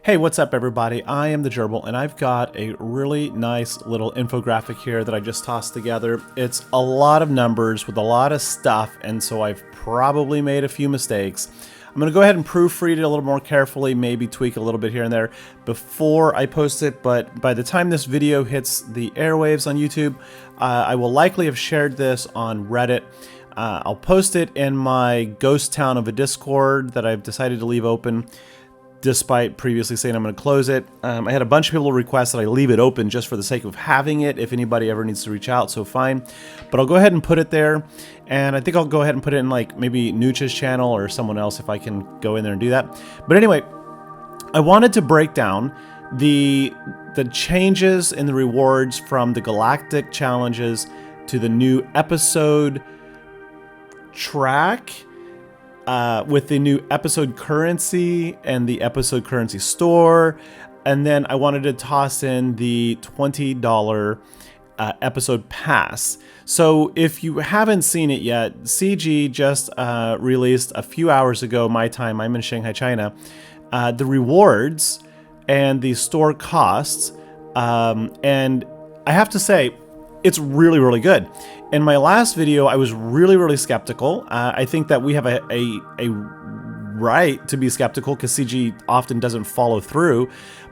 Hey, what's up everybody? I am the Gerbil and I've got a really nice little infographic here that I just tossed together. It's a lot of numbers with a lot of stuff, and so I've probably made a few mistakes. I'm going to go ahead and proofread it a little more carefully, maybe tweak a little bit here and there before I post it, but by the time this video hits the airwaves on YouTube, I will likely have shared this on Reddit. I'll post it in my ghost town of a Discord that I've decided to leave open, despite previously saying I'm going to close it. I had a bunch of people request that I leave it open just for the sake of having it if anybody ever needs to reach out, so fine. But I'll go ahead and put it there, and I think I'll go ahead and put it in like maybe Nooch's channel or someone else if I can go in there and do that. But anyway, I wanted to break down the changes in the rewards from the Galactic challenges to the new episode track, with the new episode currency and the episode currency store. And then I wanted to toss in the $20 episode pass. So if you haven't seen it yet, CG just released a few hours ago my time, I'm in Shanghai, China, the rewards and the store costs, and I have to say it's really, really good. In my last video, I was really skeptical. I think that we have a right to be skeptical because CG often doesn't follow through.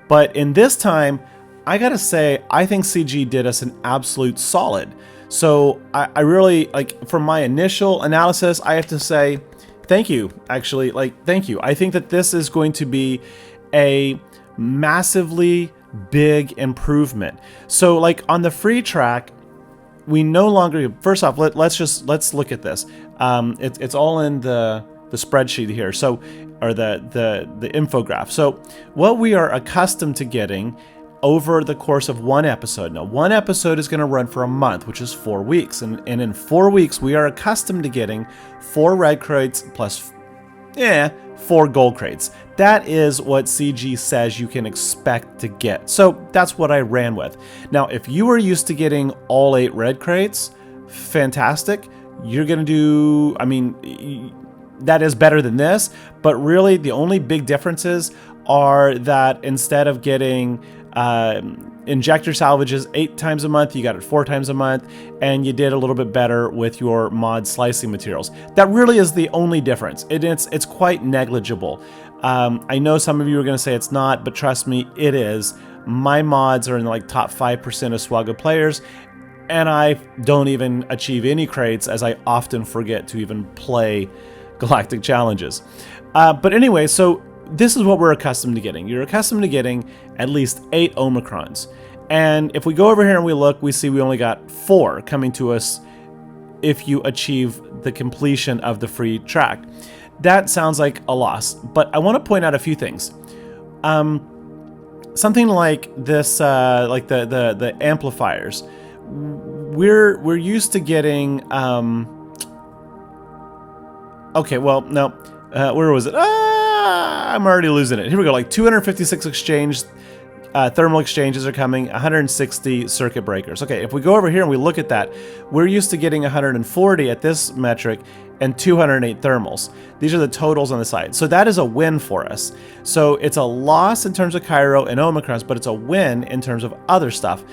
But in this time, I gotta say, I think CG did us an absolute solid. So I really, like, from my initial analysis, I have to say, thank you, actually, like, thank you. I think that this is going to be a massively big improvement. So like on the free track, we no longer, first off, let's look at this. It's all in the spreadsheet here, so, or the infograph. So what we are accustomed to getting over the course of one episode. Now, one episode is going to run for a month, which is 4 weeks, and in 4 weeks we are accustomed to getting 4 red crates plus 4 gold crates. That is what CG says you can expect to get. So that's what I ran with. Now, if you are used to getting all 8 red crates, fantastic. You're going to do, I mean, that is better than this, but really the only big differences are that instead of getting injector salvages 8 times a month, you got it 4 times a month, and you did a little bit better with your mod slicing materials. That really is the only difference. It's quite negligible. I know some of you are going to say it's not, but trust me, it is. My mods are in like top 5% of SWGOH players, and I don't even achieve any crates as I often forget to even play Galactic challenges. But anyway, so this is what we're accustomed to getting. You're accustomed to getting at least 8 Omicrons. And if we go over here and we look, we see we only got 4 coming to us if you achieve the completion of the free track. That sounds like a loss, but I want to point out a few things. Something like this, like the amplifiers. We're used to getting, okay, well, no, where was it? I'm already losing it. Here we go, like 256 exchange, thermal exchanges are coming, 160 circuit breakers. Okay, if we go over here and we look at that, we're used to getting 140 at this metric and 208 thermals. These are the totals on the side. So that is a win for us. So it's a loss in terms of Cairo and Omicrons, but it's a win in terms of other stuff.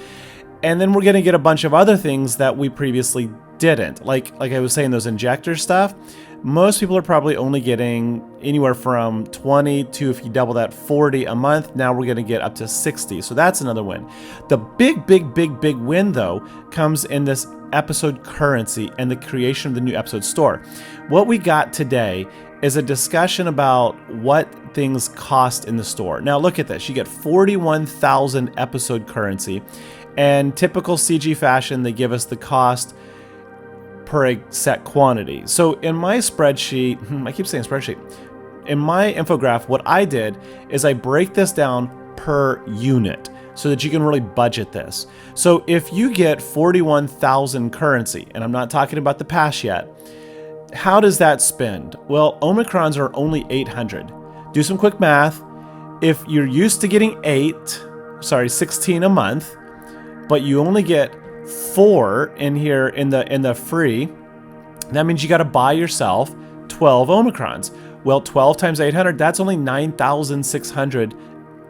And then we're gonna get a bunch of other things that we previously didn't. Like I was saying, those injector stuff, most people are probably only getting anywhere from 20 to, if you double that, 40 a month. Now we're going to get up to 60. So that's another win. The big win, though, comes in this episode currency and the creation of the new episode store. What we got today is a discussion about what things cost in the store. Now look at this. You get 41,000 episode currency, and typical CG fashion, they give us the cost per a set quantity. So in my spreadsheet, I keep saying spreadsheet, in my infograph, what I did is I break this down per unit so that you can really budget this. So if you get 41,000 currency, and I'm not talking about the pass yet, how does that spend? Well, Omicrons are only 800. Do some quick math. If you're used to getting 16 a month, but you only get 4 in here in the free, that means you got to buy yourself 12 Omicrons. Well, 12 times 800, that's only 9,600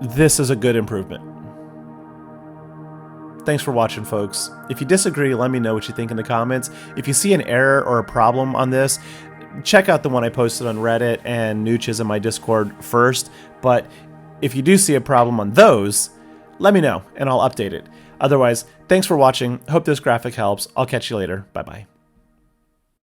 this is a good improvement. Thanks for watching, folks. If you disagree, let me know what you think in the comments. If you see an error or a problem on this, check out the one I posted on Reddit and Nooch is in my Discord first. But if you do see a problem on those, let me know and I'll update it. Otherwise, thanks for watching. Hope this graphic helps. I'll catch you later. Bye-bye.